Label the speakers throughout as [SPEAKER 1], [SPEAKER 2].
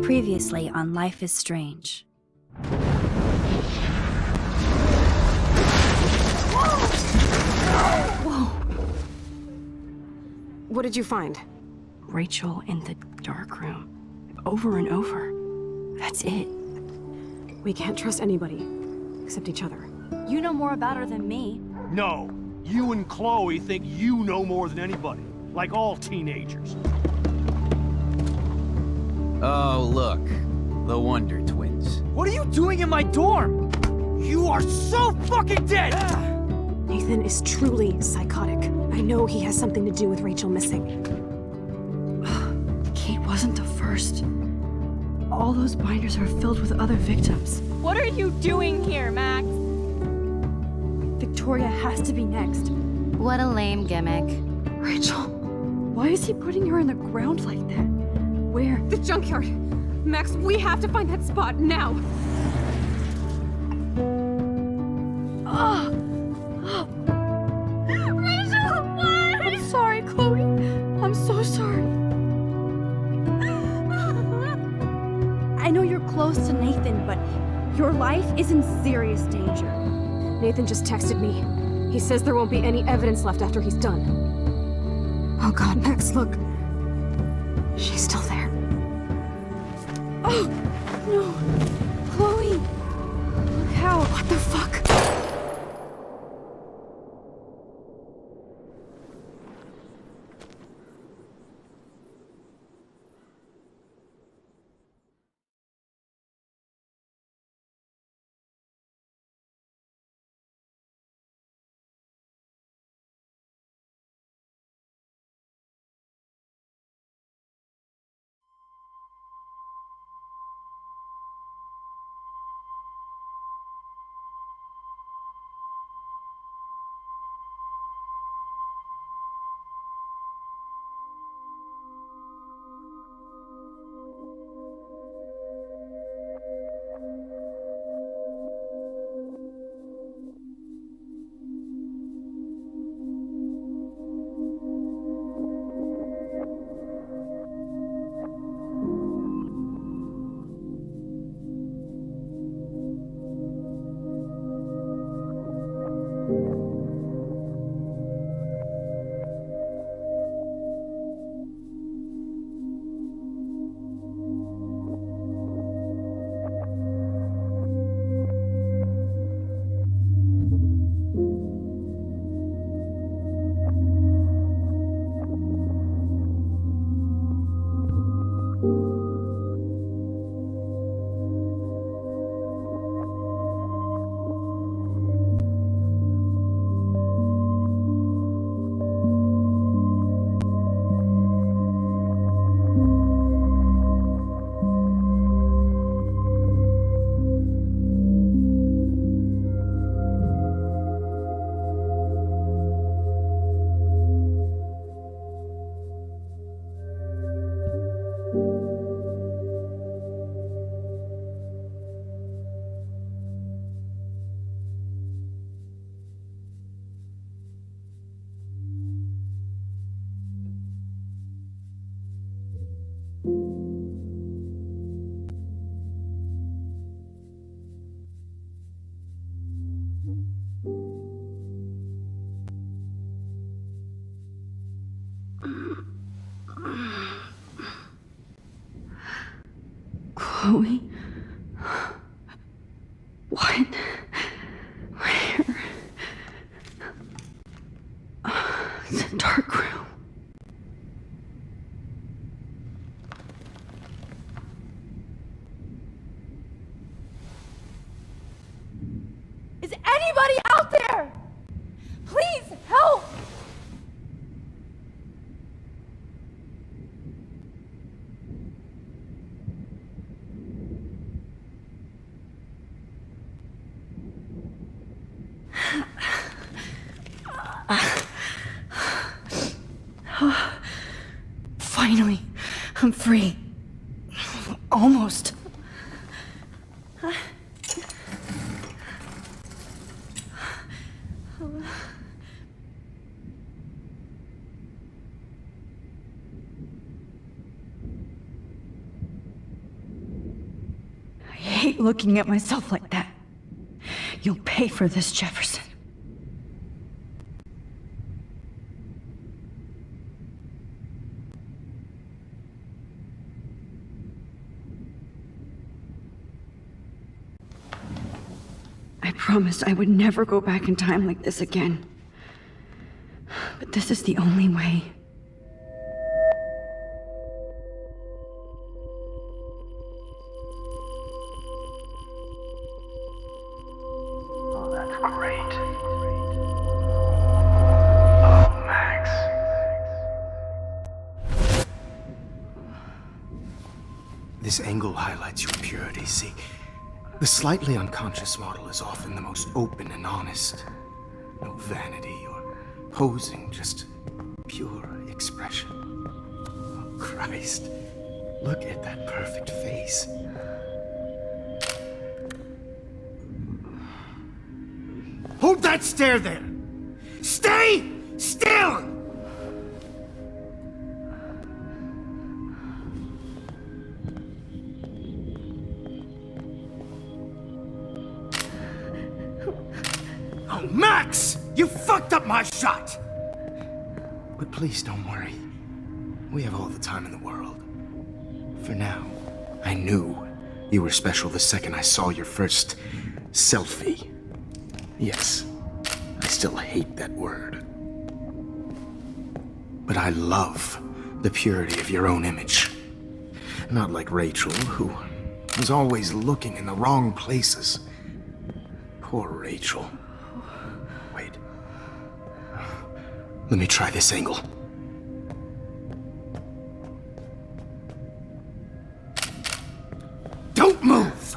[SPEAKER 1] Previously on Life is Strange.
[SPEAKER 2] Whoa! What did you find?
[SPEAKER 3] Rachel in the dark room. Over and over. That's it.
[SPEAKER 2] We can't trust anybody, except each other.
[SPEAKER 1] You know more about her than me.
[SPEAKER 4] No. You and Chloe think you know more than anybody. Like all teenagers.
[SPEAKER 5] Oh, look. The Wonder Twins.
[SPEAKER 4] What are you doing in my dorm? You are so fucking dead!
[SPEAKER 2] Nathan is truly psychotic. I know he has something to do with Rachel missing.
[SPEAKER 3] Kate wasn't the first. All those binders are filled with other victims.
[SPEAKER 6] What are you doing here, Max?
[SPEAKER 3] Victoria has to be next.
[SPEAKER 1] What a lame gimmick.
[SPEAKER 3] Rachel, why is he putting her in the ground like that? Where?
[SPEAKER 2] The junkyard! Max, we have to find that spot now!
[SPEAKER 3] Rachel, what? I'm sorry, Chloe. I'm so sorry. I know you're close to Nathan, but your life is in serious danger.
[SPEAKER 2] Nathan just texted me. He says there won't be any evidence left after he's done. Oh god, Max, look. She's still there.
[SPEAKER 3] Oh, no. Chloe. Look how.
[SPEAKER 2] What the fuck?
[SPEAKER 3] Chloe? What? Where? The dark room.
[SPEAKER 6] Is anybody out there? Please help!
[SPEAKER 3] Finally, I'm free. Almost.
[SPEAKER 7] keep looking at myself like that. You'll pay for this, Jefferson. I promised I would never go back in time like this again. But this is the only way.
[SPEAKER 8] Oh, that's great. Oh, Max.
[SPEAKER 9] This angle highlights your purity, see? The slightly unconscious model is often the most open and honest. No vanity or posing, just pure expression. Oh, Christ. Look at that perfect face. Hold that stare there! Stay still! Oh, Max! You fucked up my shot! But please don't worry. We have all the time in the world. For now, I knew you were special the second I saw your first selfie. Yes, I still hate that word. But I love the purity of your own image. Not like Rachel, who was always looking in the wrong places. Poor Rachel. Wait. Let me try this angle. Don't move!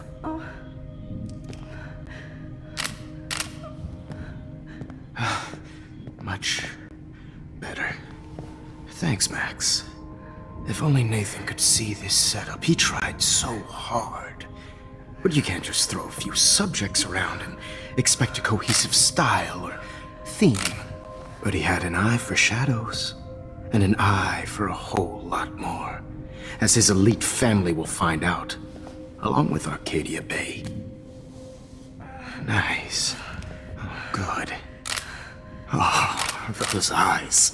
[SPEAKER 9] Much better. Thanks, Max. If only Nathan could see this setup. He tried so hard. But you can't just throw a few subjects around and expect a cohesive style or theme. But he had an eye for shadows, and an eye for a whole lot more, as his elite family will find out, along with Arcadia Bay. Nice. Oh, good. Oh, those eyes.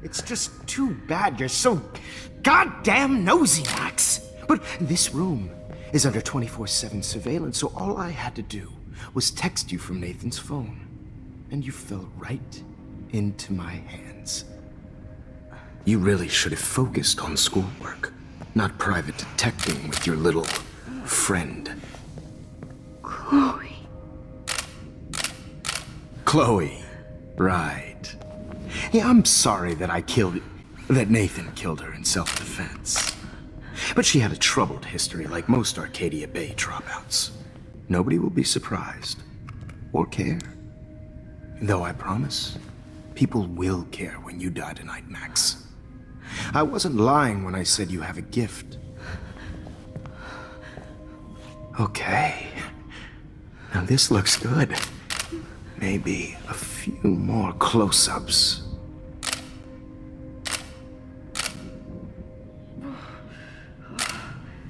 [SPEAKER 9] It's just too bad you're so goddamn nosy, Max. But this room is under 24/7 surveillance, so all I had to do was text you from Nathan's phone. And you fell right into my hands. You really should have focused on schoolwork, not private detecting with your little friend.
[SPEAKER 7] Chloe.
[SPEAKER 9] Chloe. Right. Yeah, I'm sorry that Nathan killed her in self-defense. But she had a troubled history like most Arcadia Bay dropouts. Nobody will be surprised. Or care. Though I promise, people will care when you die tonight, Max. I wasn't lying when I said you have a gift. Okay. Now this looks good. Maybe a few more close-ups.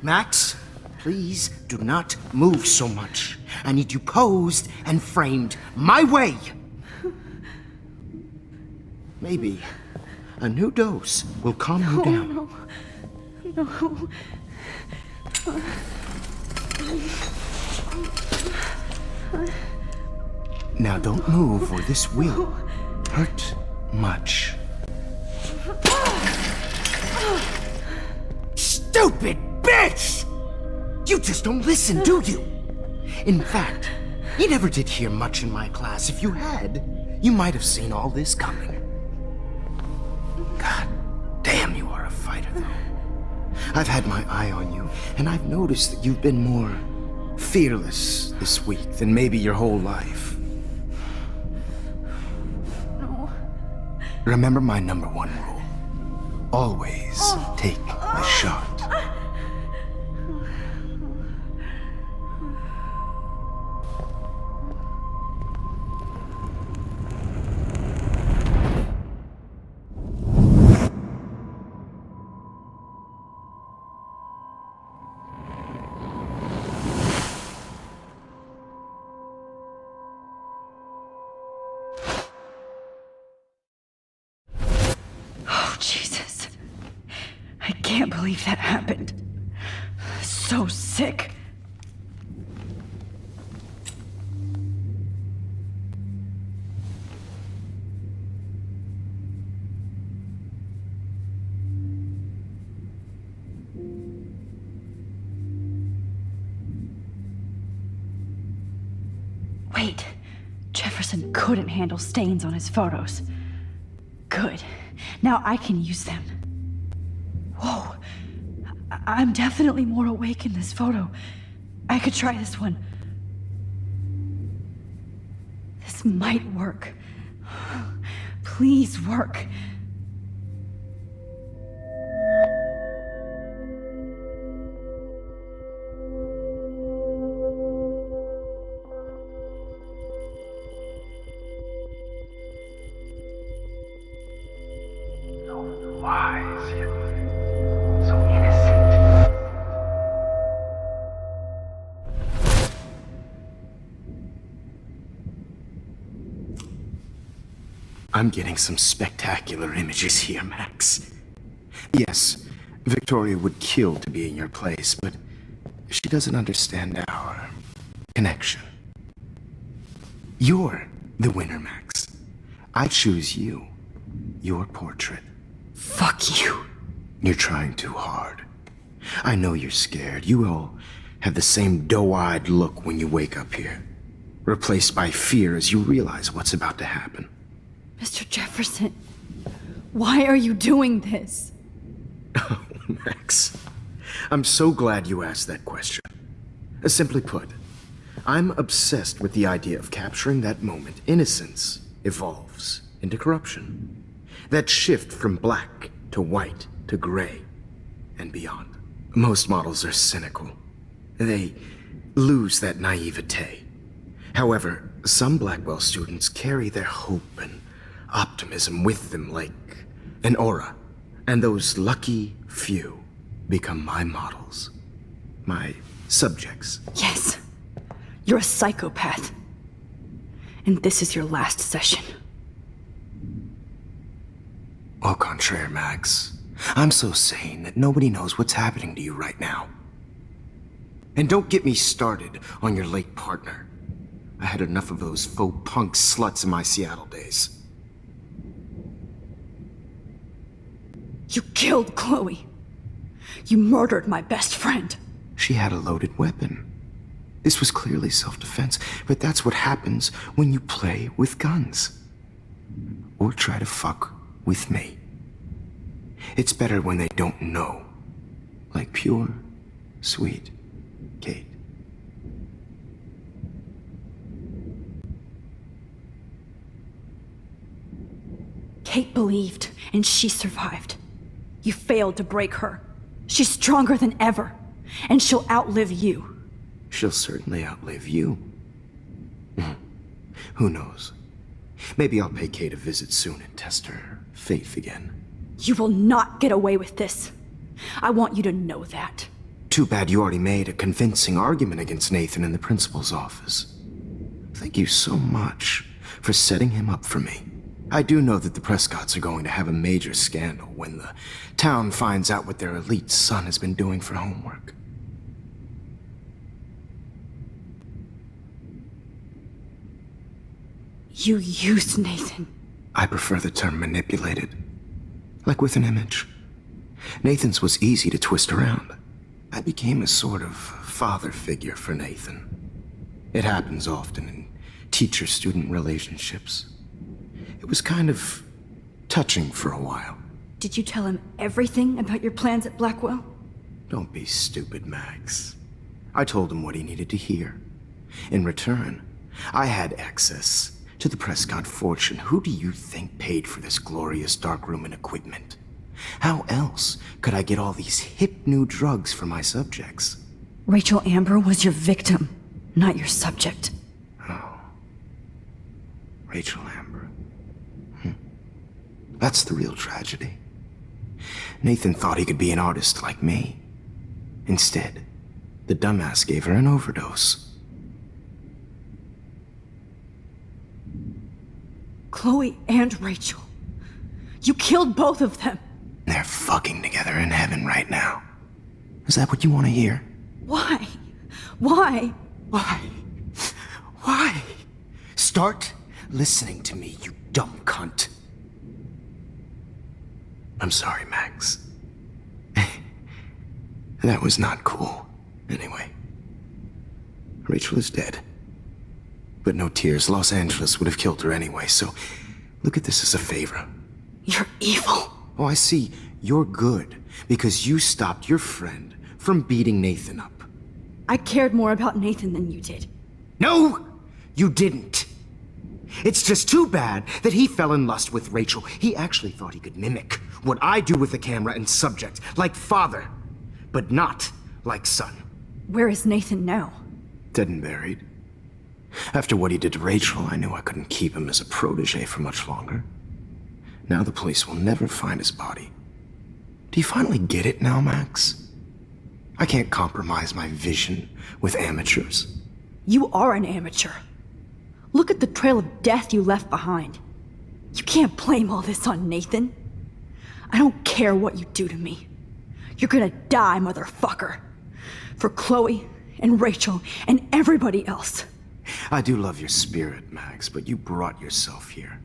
[SPEAKER 9] Max, please do not move so much. I need you posed and framed my way. Maybe a new dose will calm you down.
[SPEAKER 2] No.
[SPEAKER 9] Now don't move or this will hurt much. Stupid bitch! You just don't listen, do you? In fact, you never did hear much in my class. If you had, you might have seen all this coming. God damn, you are a fighter, though. I've had my eye on you, and I've noticed that you've been more fearless this week than maybe your whole life.
[SPEAKER 2] No.
[SPEAKER 9] Remember my #1 rule. Always take a shot.
[SPEAKER 7] can't believe that happened. So sick. Wait, Jefferson couldn't handle stains on his photos. Good. Now I can use them. Whoa. I'm definitely more awake in this photo. I could try this one. This might work. Please work.
[SPEAKER 8] So wise, yet so innocent.
[SPEAKER 9] I'm getting some spectacular images here, Max. Yes, Victoria would kill to be in your place, but she doesn't understand our connection. You're the winner, Max. I choose you. Your portrait.
[SPEAKER 7] Fuck you.
[SPEAKER 9] You're trying too hard. I know you're scared. You all have the same doe-eyed look when you wake up here, replaced by fear as you realize what's about to happen.
[SPEAKER 3] Mr. Jefferson, why are you doing this?
[SPEAKER 9] Oh, Max. I'm so glad you asked that question. Simply put, I'm obsessed with the idea of capturing that moment innocence evolves into corruption. That shift from black to white to gray and beyond. Most models are cynical. They lose that naivete. However, some Blackwell students carry their hope and optimism with them like an aura. And those lucky few become my models. My subjects.
[SPEAKER 7] Yes. You're a psychopath. And this is your last session.
[SPEAKER 9] Au contraire, Max. I'm so sane that nobody knows what's happening to you right now. And don't get me started on your late partner. I had enough of those faux punk sluts in my Seattle days.
[SPEAKER 7] You killed Chloe. You murdered my best friend.
[SPEAKER 9] She had a loaded weapon. This was clearly self-defense, but that's what happens when you play with guns. Or try to fuck with me. It's better when they don't know. Like pure, sweet Kate.
[SPEAKER 7] Kate believed, and she survived. You failed to break her. She's stronger than ever, and she'll outlive you.
[SPEAKER 9] She'll certainly outlive you. Who knows? Maybe I'll pay Kate a visit soon and test her faith again.
[SPEAKER 7] You will not get away with this. I want you to know that.
[SPEAKER 9] Too bad you already made a convincing argument against Nathan in the principal's office. Thank you so much for setting him up for me. I do know that the Prescotts are going to have a major scandal when the town finds out what their elite son has been doing for homework.
[SPEAKER 7] You used Nathan.
[SPEAKER 9] I prefer the term manipulated. Like with an image. Nathan's was easy to twist around. I became a sort of father figure for Nathan. It happens often in teacher-student relationships. It was kind of touching for a while.
[SPEAKER 7] Did you tell him everything about your plans at Blackwell?
[SPEAKER 9] Don't be stupid, Max. I told him what he needed to hear. In return, I had access to the Prescott fortune. Who do you think paid for this glorious darkroom and equipment? How else could I get all these hip new drugs for my subjects?
[SPEAKER 7] Rachel Amber was your victim, not your subject.
[SPEAKER 9] Oh. Rachel Amber. That's the real tragedy. Nathan thought he could be an artist like me. Instead, the dumbass gave her an overdose.
[SPEAKER 7] Chloe and Rachel. You killed both of them.
[SPEAKER 9] They're fucking together in heaven right now. Is that what you want to hear?
[SPEAKER 7] Why? Why?
[SPEAKER 9] Why? Why? Start listening to me, you dumb cunt. I'm sorry, Max. That was not cool. Anyway, Rachel is dead. But no tears. Los Angeles would have killed her anyway, so look at this as a favor.
[SPEAKER 7] You're evil.
[SPEAKER 9] Oh, I see. You're good because you stopped your friend from beating Nathan up.
[SPEAKER 7] I cared more about Nathan than you did.
[SPEAKER 9] No, you didn't. It's just too bad that he fell in lust with Rachel. He actually thought he could mimic what I do with the camera and subject, like father, but not like son.
[SPEAKER 7] Where is Nathan now?
[SPEAKER 9] Dead and buried. After what he did to Rachel, I knew I couldn't keep him as a protege for much longer. Now the police will never find his body. Do you finally get it now, Max? I can't compromise my vision with amateurs.
[SPEAKER 7] You are an amateur. Look at the trail of death you left behind. You can't blame all this on Nathan. I don't care what you do to me. You're gonna die, motherfucker. For Chloe and Rachel and everybody else.
[SPEAKER 9] I do love your spirit, Max, but you brought yourself here.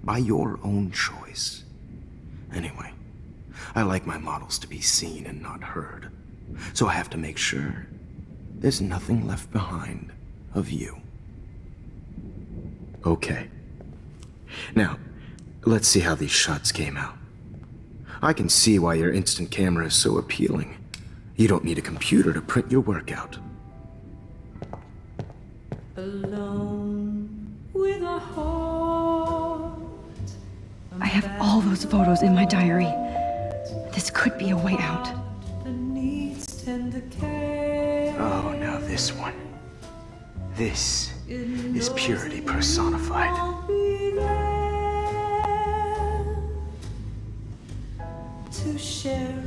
[SPEAKER 9] By your own choice. Anyway, I like my models to be seen and not heard. So I have to make sure there's nothing left behind of you. Okay. Now, let's see how these shots came out. I can see why your instant camera is so appealing. You don't need a computer to print your work out.
[SPEAKER 10] Alone with a heart.
[SPEAKER 7] I have all those photos in my diary. This could be a way out.
[SPEAKER 9] Oh, now this one. This is purity personified.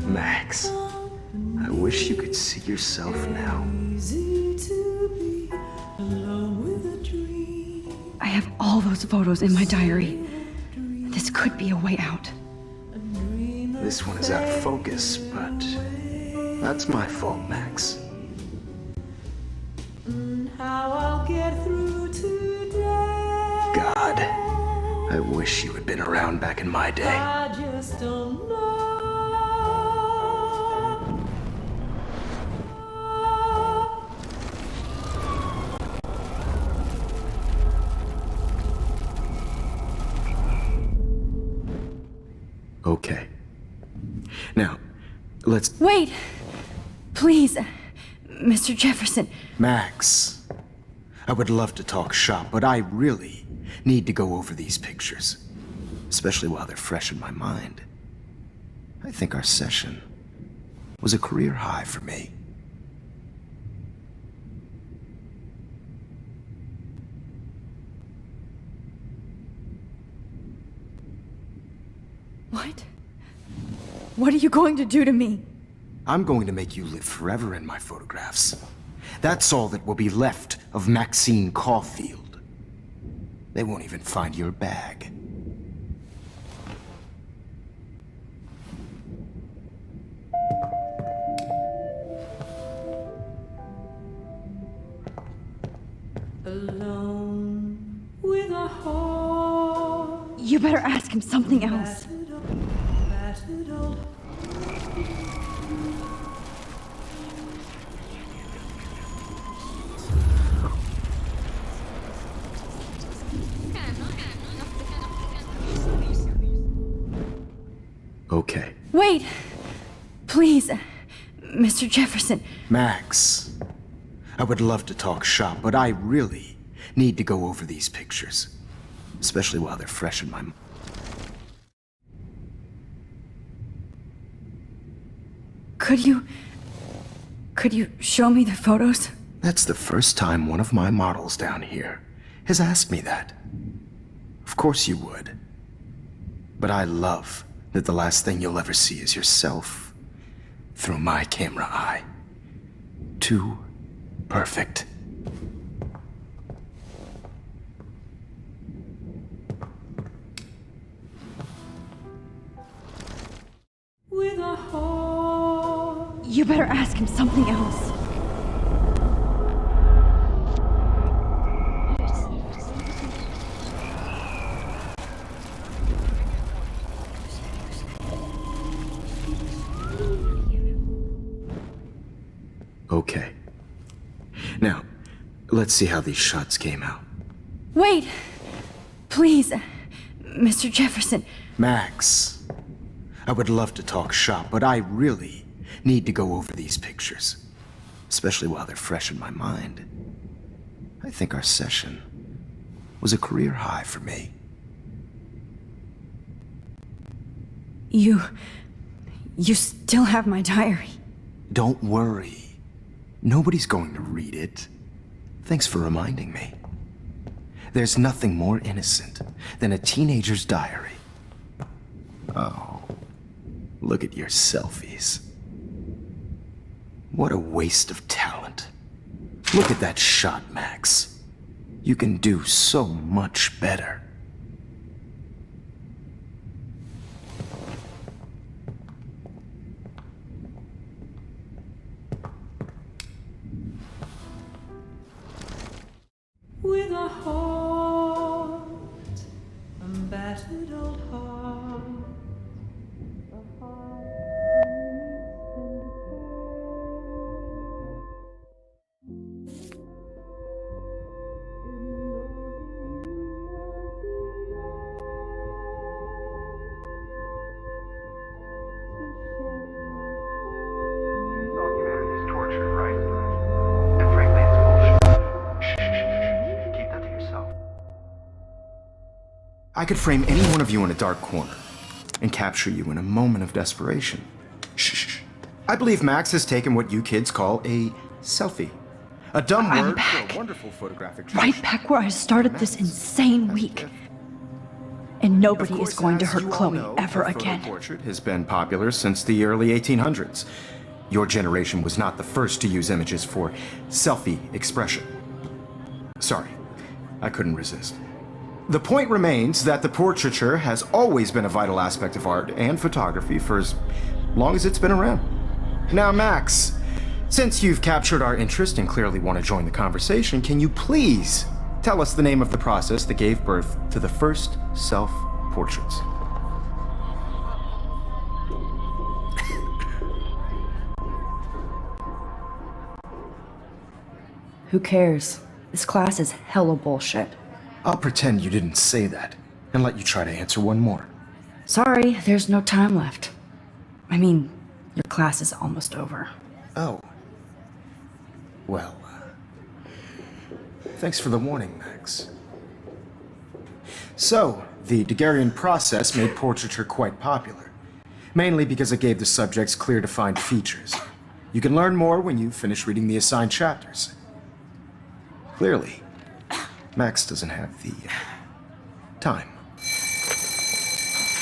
[SPEAKER 9] Max, I wish you could see yourself now.
[SPEAKER 7] I have all those photos in my diary. This could be a way out.
[SPEAKER 9] This one is out of focus, but that's my fault, Max.
[SPEAKER 10] How I'll get through today.
[SPEAKER 9] God, I wish you had been around back in my day.
[SPEAKER 10] I just don't know.
[SPEAKER 9] Okay. Now, let's...
[SPEAKER 7] Wait! Please, Mr. Jefferson.
[SPEAKER 9] Max, I would love to talk shop, but I really need to go over these pictures. Especially while they're fresh in my mind. I think our session was a career high for me.
[SPEAKER 7] What? What are you going to do to me?
[SPEAKER 9] I'm going to make you live forever in my photographs. That's all that will be left of Maxine Caulfield. They won't even find your bag.
[SPEAKER 10] Alone with a heart.
[SPEAKER 7] You better ask him something else.
[SPEAKER 10] Battered old.
[SPEAKER 9] Okay.
[SPEAKER 7] Wait! Please, Mr. Jefferson.
[SPEAKER 9] Max, I would love to talk shop, but I really need to go over these pictures. Especially while they're fresh in my mind.
[SPEAKER 7] Could you show me the photos?
[SPEAKER 9] That's the first time one of my models down here has asked me that. Of course you would. But I love that the last thing you'll ever see is yourself through my camera eye. Too perfect.
[SPEAKER 7] better ask him something else.
[SPEAKER 9] Okay. Now, let's see how these shots came out.
[SPEAKER 7] Wait! Please, Mr. Jefferson.
[SPEAKER 9] Max, I would love to talk shop, but I really need to go over these pictures. Especially while they're fresh in my mind. I think our session was a career high for me.
[SPEAKER 7] You still have my diary.
[SPEAKER 9] Don't worry. Nobody's going to read it. Thanks for reminding me. There's nothing more innocent than a teenager's diary. Oh, look at your selfies. What a waste of talent. Look at that shot, Max. You can do so much better.
[SPEAKER 10] With a heart, a battered old heart. A heart
[SPEAKER 8] Humanity is tortured, right? And frankly, it's bullshit. Shh. Keep that to yourself.
[SPEAKER 9] I could frame any one of you in a dark corner and capture you in a moment of desperation. Shh. I believe Max has taken what you kids call a selfie. A dumb
[SPEAKER 7] I'm
[SPEAKER 9] word
[SPEAKER 7] back.
[SPEAKER 9] for a wonderful photographic
[SPEAKER 7] Right
[SPEAKER 9] gesture.
[SPEAKER 7] back where I started this insane week. And nobody
[SPEAKER 9] Of
[SPEAKER 7] is
[SPEAKER 9] course,
[SPEAKER 7] going to
[SPEAKER 9] as
[SPEAKER 7] hurt
[SPEAKER 9] you all
[SPEAKER 7] Chloe
[SPEAKER 9] know,
[SPEAKER 7] ever
[SPEAKER 9] the photo
[SPEAKER 7] again.
[SPEAKER 9] portrait has been popular since the early 1800s. Your generation was not the first to use images for selfie expression. Sorry, I couldn't resist. The point remains that the portraiture has always been a vital aspect of art and photography for as long as it's been around. Now, Max, since you've captured our interest and clearly want to join the conversation, can you please tell us the name of the process that gave birth to the first self-portraits?
[SPEAKER 7] Who cares? This class is hella bullshit.
[SPEAKER 9] I'll pretend you didn't say that and let you try to answer one more.
[SPEAKER 7] Sorry, there's no time left. I mean, your class is almost over.
[SPEAKER 9] Oh. Well, thanks for the warning, Max. So, the Daguerrean process made portraiture quite popular, mainly because it gave the subjects clear defined features. You can learn more when you finish reading the assigned chapters. Clearly, Max doesn't have the time.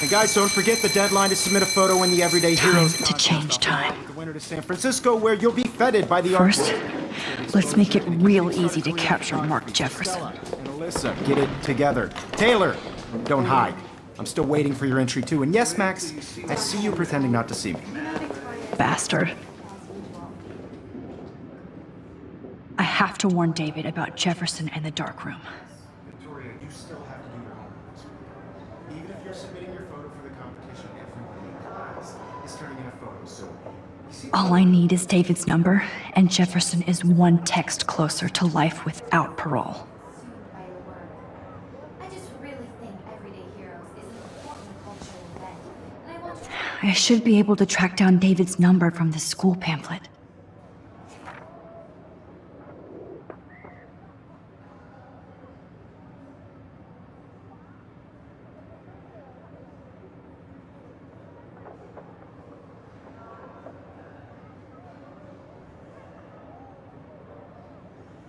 [SPEAKER 9] And guys, don't forget the deadline to submit a photo in the Everyday Heroes
[SPEAKER 7] Time to change time.
[SPEAKER 9] The winner to San Francisco, where you'll be feted by the
[SPEAKER 7] First,
[SPEAKER 9] art.
[SPEAKER 7] let's make it real easy to capture Mark Jefferson.
[SPEAKER 9] And Alyssa, get it together. Taylor, don't hide. I'm still waiting for your entry too. And yes, Max, I see you pretending not to see me.
[SPEAKER 7] Bastard. I have to warn David about Jefferson and the dark room.
[SPEAKER 9] Victoria, you still have to do your homework. Even if you're submitting your photo for the competition, everyone in class is turning in a photo, so... you see-
[SPEAKER 7] All I need is David's number, and Jefferson is one text closer to life without parole.
[SPEAKER 11] By your word. I just really think Everyday Heroes is an important cultural event, and I want you to...
[SPEAKER 7] I should be able to track down David's number from the school pamphlet.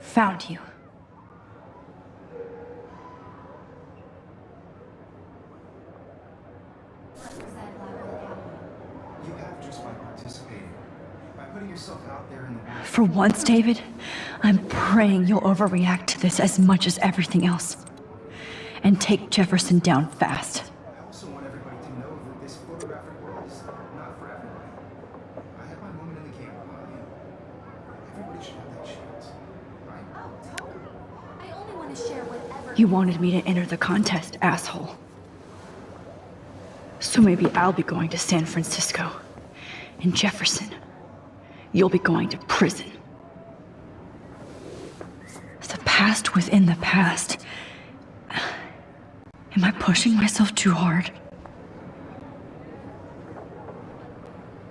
[SPEAKER 7] Found you.
[SPEAKER 9] You have just by participating. By putting yourself out there in the world.
[SPEAKER 7] For once, David, I'm praying you'll overreact to this as much as everything else. And take Jefferson down fast.
[SPEAKER 9] I also want everybody to know that this photographic world is not for everybody. I had my moment in the camera.
[SPEAKER 11] to share whatever.
[SPEAKER 7] You wanted me to enter the contest, asshole. So maybe I'll be going to San Francisco. And Jefferson, you'll be going to prison. The past within the past. Am I pushing myself too hard?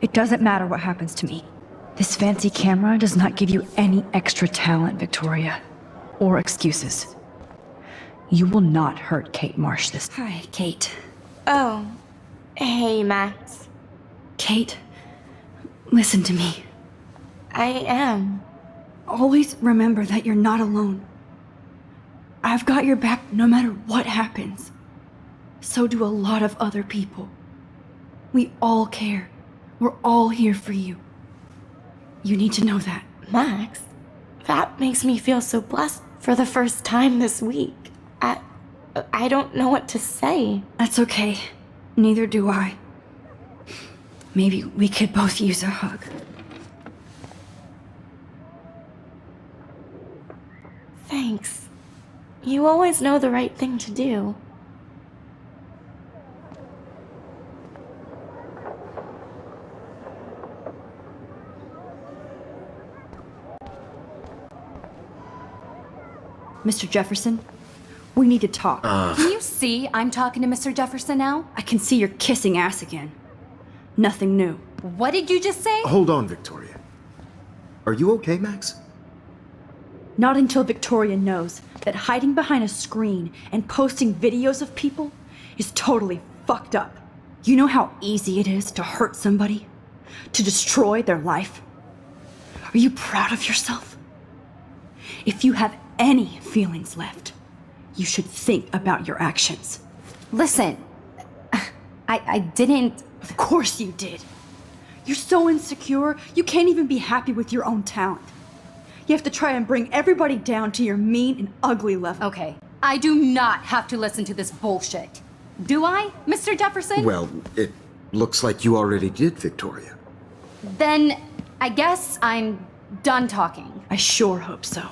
[SPEAKER 7] It doesn't matter what happens to me. This fancy camera does not give you any extra talent, Victoria. Or excuses. You will not hurt Kate Marsh this time.
[SPEAKER 1] Hi, Kate.
[SPEAKER 6] Oh. Hey, Max.
[SPEAKER 1] Kate, listen to me.
[SPEAKER 6] I am.
[SPEAKER 1] Always remember that you're not alone. I've got your back no matter what happens. So do a lot of other people. We all care. We're all here for you. You need to know that.
[SPEAKER 6] Max, that makes me feel so blessed for the first time this week. I don't know what to say.
[SPEAKER 1] That's okay. Neither do I. Maybe we could both use a hug.
[SPEAKER 6] Thanks. You always know the right thing to do.
[SPEAKER 1] Mr. Jefferson, we need to talk.
[SPEAKER 3] Can you see I'm talking to Mr. Jefferson now?
[SPEAKER 1] I can see you're kissing ass again. Nothing new.
[SPEAKER 3] What did you just say?
[SPEAKER 9] Hold on, Victoria. Are you okay, Max?
[SPEAKER 1] Not until Victoria knows that hiding behind a screen and posting videos of people is totally fucked up. You know how easy it is to hurt somebody? To destroy their life? Are you proud of yourself? If you have any feelings left, you should think about your actions.
[SPEAKER 3] Listen, I didn't.
[SPEAKER 1] Of course you did. You're so insecure, you can't even be happy with your own talent. You have to try and bring everybody down to your mean and ugly level.
[SPEAKER 3] Okay, I do not have to listen to this bullshit. Do I, Mr. Jefferson?
[SPEAKER 9] Well, it looks like you already did, Victoria.
[SPEAKER 3] Then I guess I'm done talking.
[SPEAKER 1] I sure hope so.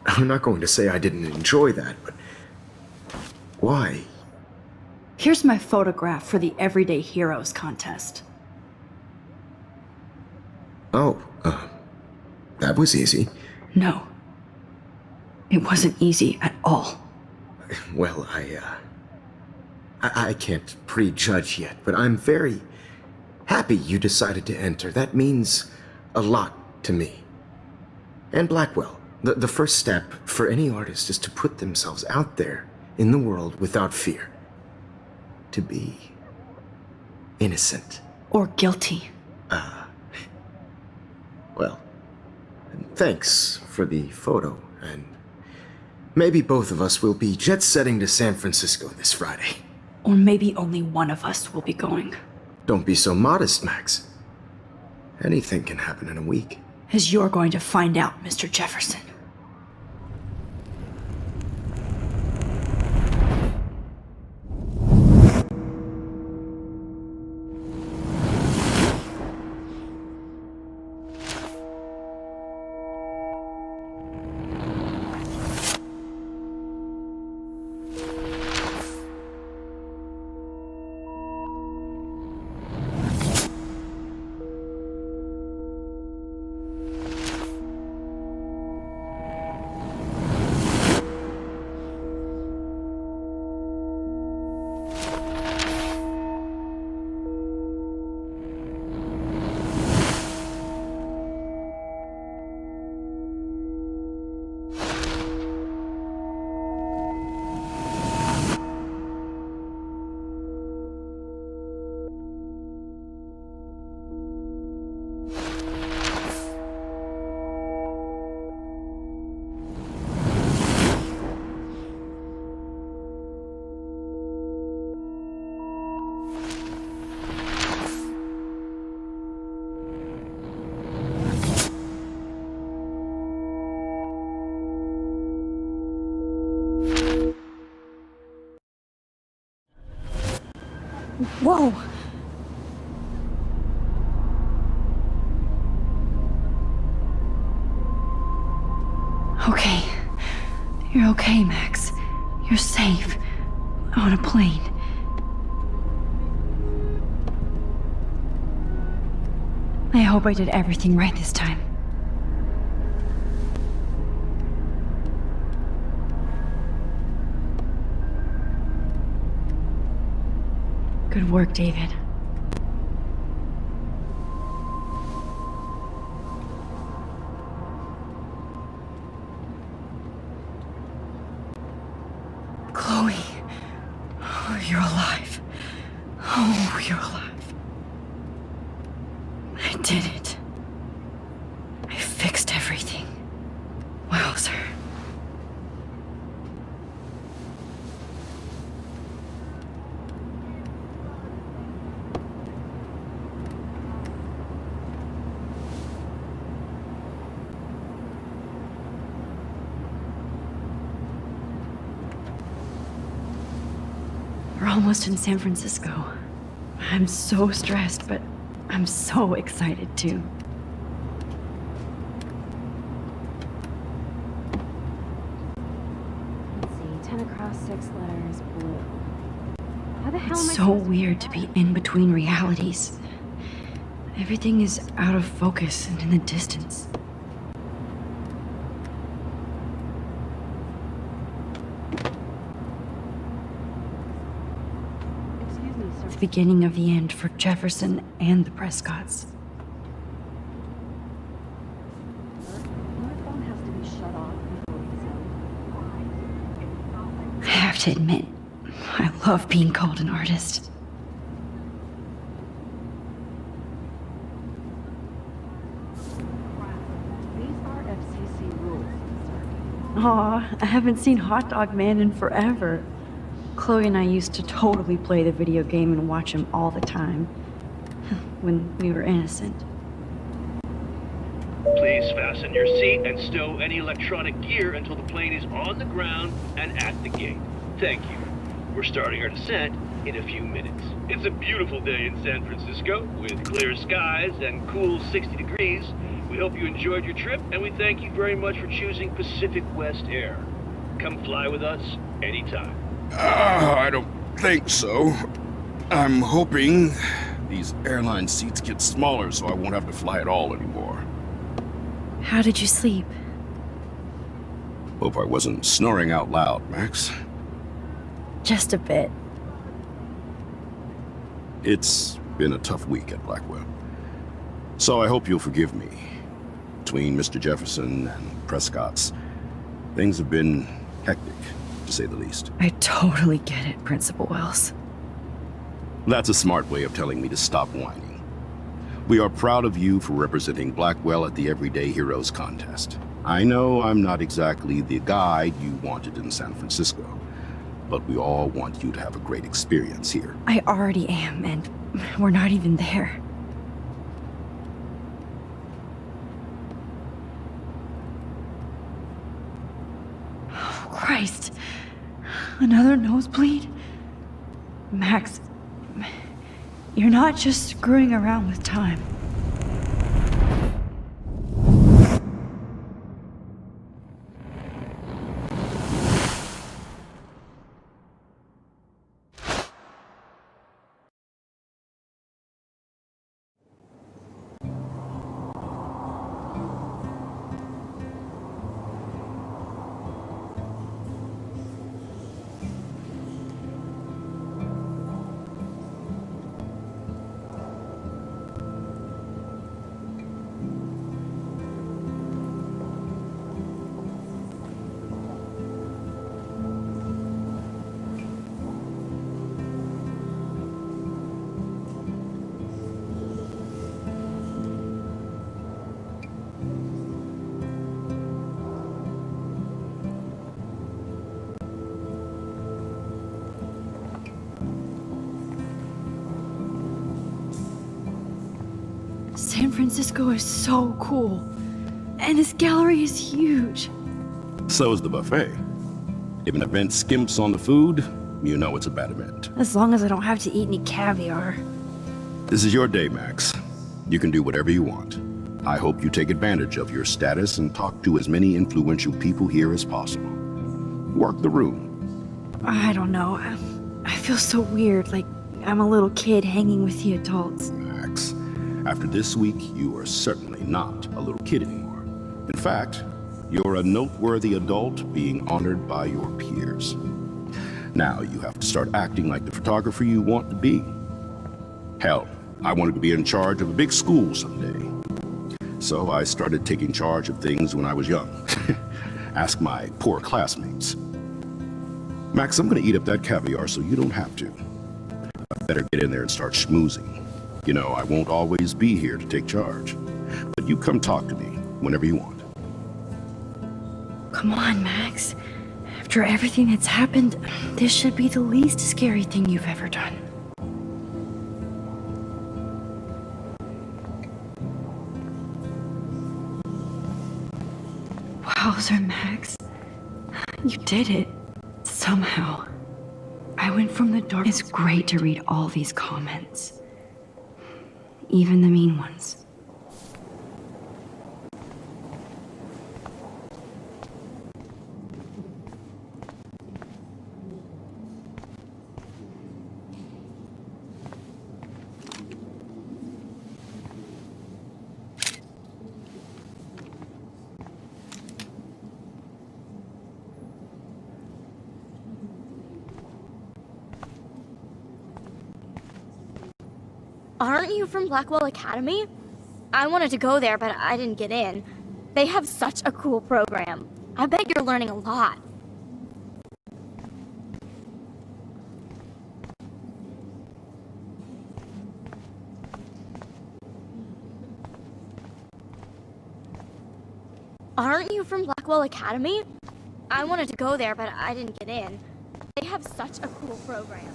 [SPEAKER 9] I'm not going to say I didn't enjoy that, but why?
[SPEAKER 1] Here's my photograph for the Everyday Heroes contest.
[SPEAKER 9] Oh, that was easy.
[SPEAKER 1] No. It wasn't easy at all.
[SPEAKER 9] Well, I can't prejudge yet, but I'm very happy you decided to enter. That means a lot to me. And Blackwell. The first step for any artist is to put themselves out there in the world without fear. To be innocent.
[SPEAKER 1] Or guilty.
[SPEAKER 9] Well, thanks for the photo, and maybe both of us will be jet-setting to San Francisco this Friday.
[SPEAKER 1] Or maybe only one of us will be going.
[SPEAKER 9] Don't be so modest, Max. Anything can happen in a week.
[SPEAKER 1] As you're going to find out, Mr. Jefferson. Whoa! Okay,
[SPEAKER 7] You're okay, Max. You're safe. On a plane. I hope I did everything right this time. Good work, David. Chloe. Oh, you're alive. Oh, you're alive. I did it. I fixed everything. Wowzer. We're almost in San Francisco. I'm so stressed, but I'm so excited too.
[SPEAKER 2] Let's see, 10 across, 6 letters, blue. How the hell am I
[SPEAKER 7] It's so
[SPEAKER 2] supposed to
[SPEAKER 7] weird to be in between realities. Everything is out of focus and in the distance.
[SPEAKER 2] Excuse me, sir.
[SPEAKER 7] The beginning of the end for Jefferson and the Prescotts.
[SPEAKER 2] My phone has to be shut off before we
[SPEAKER 7] I have to admit, I love being called an artist.
[SPEAKER 2] These are FCC rules, sir.
[SPEAKER 7] Aw, I haven't seen Hot Dog Man in forever. Chloe and I used to totally play the video game and watch him all the time. When we were innocent.
[SPEAKER 12] Please fasten your seat and stow any electronic gear until the plane is on the ground and at the gate. Thank you. We're starting our descent in a few minutes. It's a beautiful day in San Francisco with clear skies and cool 60 degrees. We hope you enjoyed your trip, and we thank you very much for choosing Pacific West Air. Come fly with us anytime.
[SPEAKER 9] I don't think so. I'm hoping these airline seats get smaller so I won't have to fly at all anymore.
[SPEAKER 7] How did you sleep?
[SPEAKER 9] Hope I wasn't snoring out loud, Max.
[SPEAKER 7] Just a bit.
[SPEAKER 9] It's been a tough week at Blackwell. So I hope you'll forgive me. Between Mr. Jefferson and Prescott's, things have been hectic, to say the least.
[SPEAKER 7] I totally get it, Principal Wells.
[SPEAKER 9] That's a smart way of telling me to stop whining. We are proud of you for representing Blackwell at the Everyday Heroes contest. I know I'm not exactly the guide you wanted in San Francisco, but we all want you to have a great experience here.
[SPEAKER 7] I already am, and we're not even there. Oh, Christ. Another nosebleed? Max, you're not just screwing around with time. San Francisco is so cool. And this gallery is huge.
[SPEAKER 9] So is the buffet. If an event skimps on the food, you know it's a bad event.
[SPEAKER 7] As long as I don't have to eat any caviar.
[SPEAKER 9] This is your day, Max. You can do whatever you want. I hope you take advantage of your status and talk to as many influential people here as possible.
[SPEAKER 13] Work the room.
[SPEAKER 1] I don't know. I feel so weird, like I'm a little kid hanging with the adults.
[SPEAKER 13] Max, after this week, you are certainly not a little kid anymore. In fact, you're a noteworthy adult being honored by your peers. Now you have to start acting like the photographer you want to be. Hell, I wanted to be in charge of a big school someday. So I started taking charge of things when I was young. Ask my poor classmates. Max, I'm gonna eat up that caviar so you don't have to. I better get in there and start schmoozing. You know, I won't always be here to take charge. But you come talk to me whenever you want.
[SPEAKER 1] Come on, Max. After everything that's happened, this should be the least scary thing you've ever done. Wowzer, Max. You did it. Somehow. I went from the dark. It's great to read all these comments. Even the mean ones.
[SPEAKER 6] Aren't you from Blackwell Academy? I wanted to go there, but I didn't get in. They have such a cool program. I bet you're learning a lot. Aren't you from Blackwell Academy? I wanted to go there, but I didn't get in. They have such a cool program.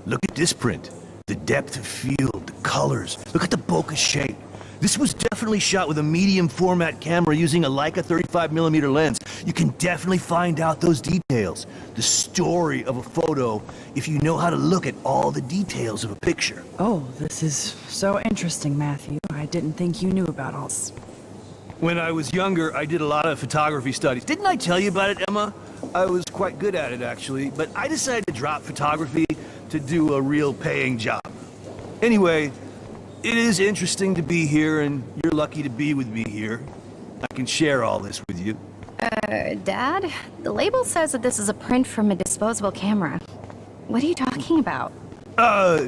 [SPEAKER 14] Look at this print. The depth of field, the colors. Look at the bokeh shape. This was definitely shot with a medium format camera using a Leica 35mm lens. You can definitely find out those details. The story of a photo if you know how to look at all the details of a picture.
[SPEAKER 15] Oh, this is so interesting, Matthew. I didn't think you knew about all this.
[SPEAKER 14] When I was younger, I did a lot of photography studies. Didn't I tell you about it, Emma? I was quite good at it, actually, but I decided to drop photography to do a real paying job. Anyway, it is interesting to be here, and you're lucky to be with me here. I can share all this with you.
[SPEAKER 2] Dad? The label says that this is a print from a disposable camera. What are you talking about?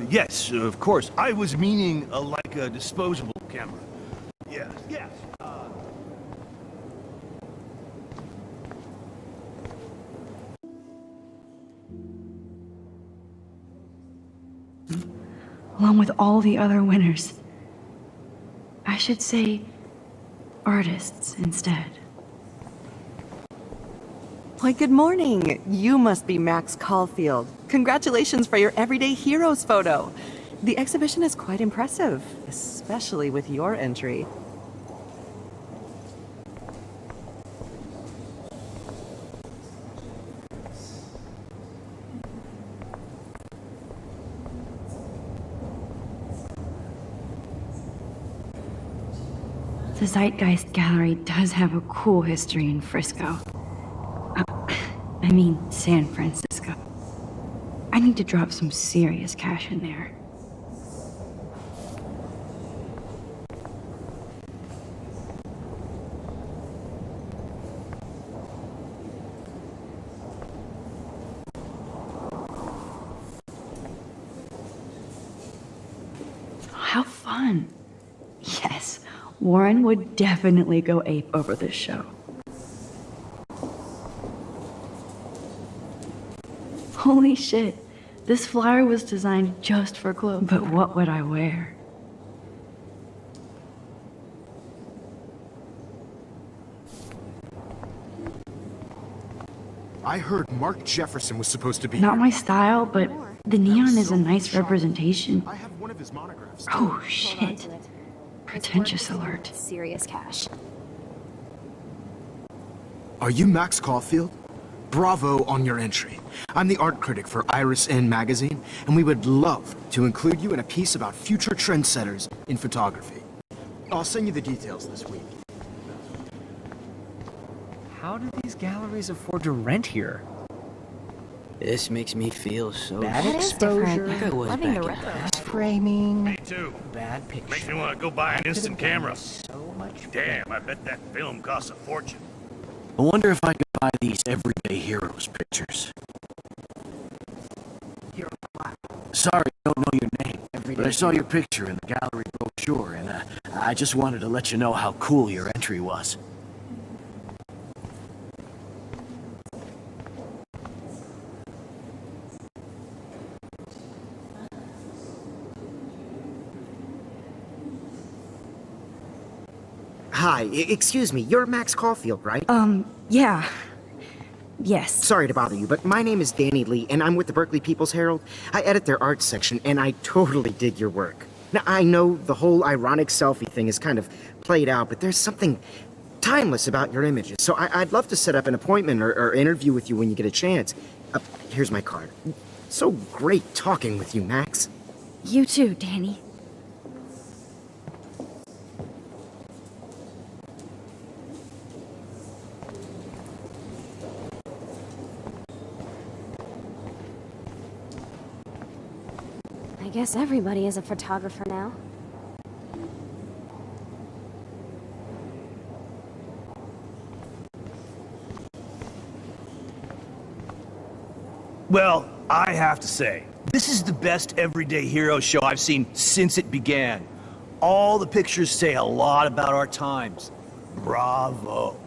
[SPEAKER 14] Yes, of course. I was meaning a Leica disposable camera. Yes, yes.
[SPEAKER 1] Along with all the other winners. I should say artists instead.
[SPEAKER 16] Why, good morning. You must be Max Caulfield. Congratulations for your Everyday Heroes photo. The exhibition is quite impressive, especially with your entry.
[SPEAKER 1] The Zeitgeist Gallery does have a cool history in Frisco. I mean, San Francisco. I need to drop some serious cash in there. How fun. Yes. Warren would definitely go ape over this show. Holy shit, this flyer was designed just for clothes. But what would I wear?
[SPEAKER 9] I heard Mark Jefferson was supposed to be
[SPEAKER 1] Not
[SPEAKER 9] here.
[SPEAKER 1] my style, but the neon is a nice representation.
[SPEAKER 9] I have one of his monographs.
[SPEAKER 1] Oh shit. Pretentious alert.
[SPEAKER 2] Serious cash.
[SPEAKER 9] Are you Max Caulfield? Bravo on your entry. I'm the art critic for Iris N magazine, and we would love to include you in a piece about future trendsetters in photography. I'll send you the details this week.
[SPEAKER 17] How do these galleries afford to rent here?
[SPEAKER 5] This makes me feel so
[SPEAKER 17] Bad
[SPEAKER 5] sad.
[SPEAKER 17] exposure,
[SPEAKER 5] Like I was
[SPEAKER 17] loving
[SPEAKER 5] back
[SPEAKER 17] the
[SPEAKER 5] in
[SPEAKER 17] retro
[SPEAKER 5] high school.
[SPEAKER 14] Framing.
[SPEAKER 4] Me too.
[SPEAKER 17] Bad picture.
[SPEAKER 4] Makes me want to go buy an instant camera.
[SPEAKER 17] So much.
[SPEAKER 4] Damn, I bet that film costs a fortune.
[SPEAKER 14] I wonder if I could buy these Everyday Heroes pictures. Sorry, I don't know your name, but I saw your picture in the gallery brochure, and I just wanted to let you know how cool your entry was.
[SPEAKER 18] Hi, excuse me, you're Max Caulfield, right?
[SPEAKER 1] Yeah. Yes.
[SPEAKER 18] Sorry to bother you, but my name is Danny Lee, and I'm with the Berkeley People's Herald. I edit their arts section, and I totally dig your work. Now, I know the whole ironic selfie thing is kind of played out, but there's something timeless about your images, so I'd love to set up an appointment or interview with you when you get a chance. Here's my card. So great talking with you, Max.
[SPEAKER 1] You too, Danny.
[SPEAKER 2] I guess everybody is a photographer now.
[SPEAKER 14] Well, I have to say, this is the best Everyday Hero show I've seen since it began. All the pictures say a lot about our times. Bravo.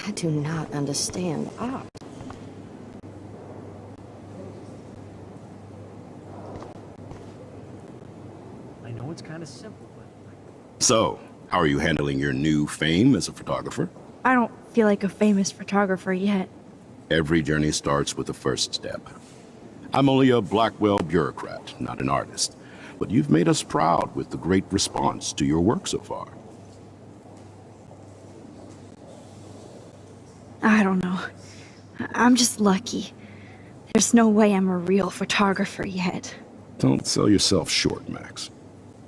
[SPEAKER 19] I do not understand art.
[SPEAKER 17] I know it's kind of simple, but...
[SPEAKER 13] So, how are you handling your new fame as a photographer?
[SPEAKER 1] I don't feel like a famous photographer yet.
[SPEAKER 13] Every journey starts with the first step. I'm only a Blackwell bureaucrat, not an artist. But you've made us proud with the great response to your work so far.
[SPEAKER 1] I don't know. I'm just lucky. There's no way I'm a real photographer yet.
[SPEAKER 13] Don't sell yourself short, Max.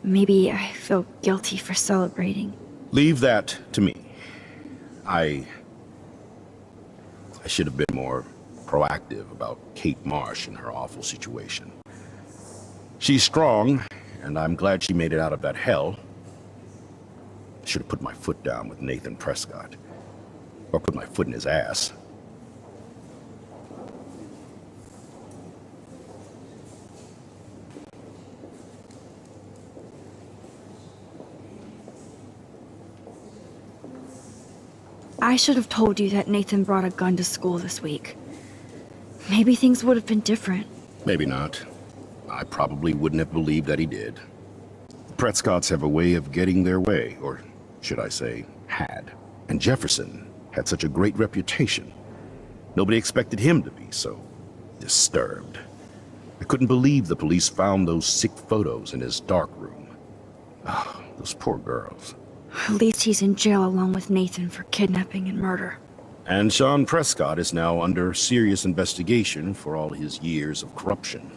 [SPEAKER 1] Maybe I feel guilty for celebrating.
[SPEAKER 13] Leave that to me. I should have been more proactive about Kate Marsh and her awful situation. She's strong, and I'm glad she made it out of that hell. I should have put my foot down with Nathan Prescott. Or put my foot in his ass.
[SPEAKER 1] I should have told you that Nathan brought a gun to school this week. Maybe things would have been different.
[SPEAKER 13] Maybe not. I probably wouldn't have believed that he did. The Prescotts have a way of getting their way, or should I say, had. And Jefferson had such a great reputation. Nobody expected him to be so disturbed. I couldn't believe the police found those sick photos in his dark room. Ah, those poor girls.
[SPEAKER 1] At least he's in jail along with Nathan for kidnapping and murder.
[SPEAKER 13] And Sean Prescott is now under serious investigation for all his years of corruption.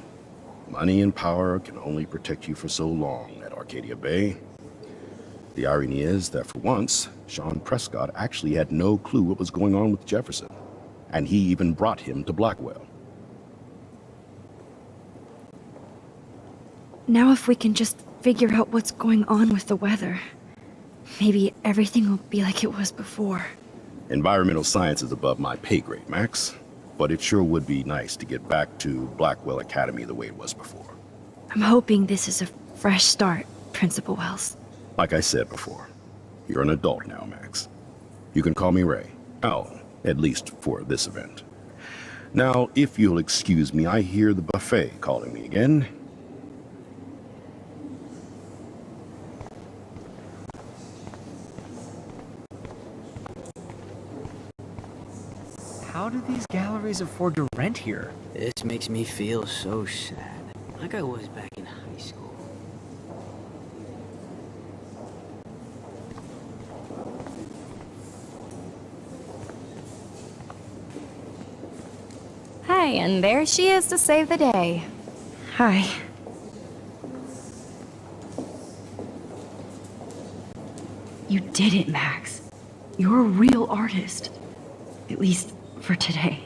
[SPEAKER 13] Money and power can only protect you for so long at Arcadia Bay. The irony is that for once, Sean Prescott actually had no clue what was going on with Jefferson. And he even brought him to Blackwell.
[SPEAKER 1] Now if we can just figure out what's going on with the weather, maybe everything will be like it was before.
[SPEAKER 13] Environmental science is above my pay grade, Max. But it sure would be nice to get back to Blackwell Academy the way it was before.
[SPEAKER 1] I'm hoping this is a fresh start, Principal Wells.
[SPEAKER 13] Like I said before, you're an adult now, Max. You can call me Ray. Oh, at least for this event. Now, if you'll excuse me, I hear the buffet calling me again.
[SPEAKER 17] How do these galleries afford to rent here?
[SPEAKER 5] This makes me feel so sad. Like I was back in high school.
[SPEAKER 2] Hey, and there she is to save the day.
[SPEAKER 1] Hi.
[SPEAKER 7] You did it, Max. You're a real artist. At least for today.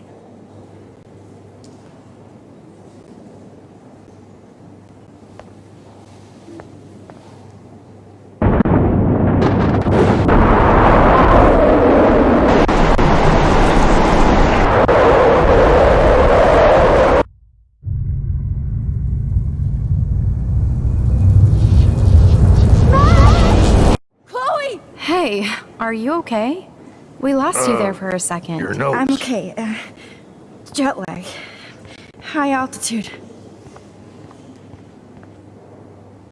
[SPEAKER 2] Hey, are you okay? We lost you there for a second.
[SPEAKER 14] Your nose.
[SPEAKER 3] I'm okay. Jet lag. High altitude.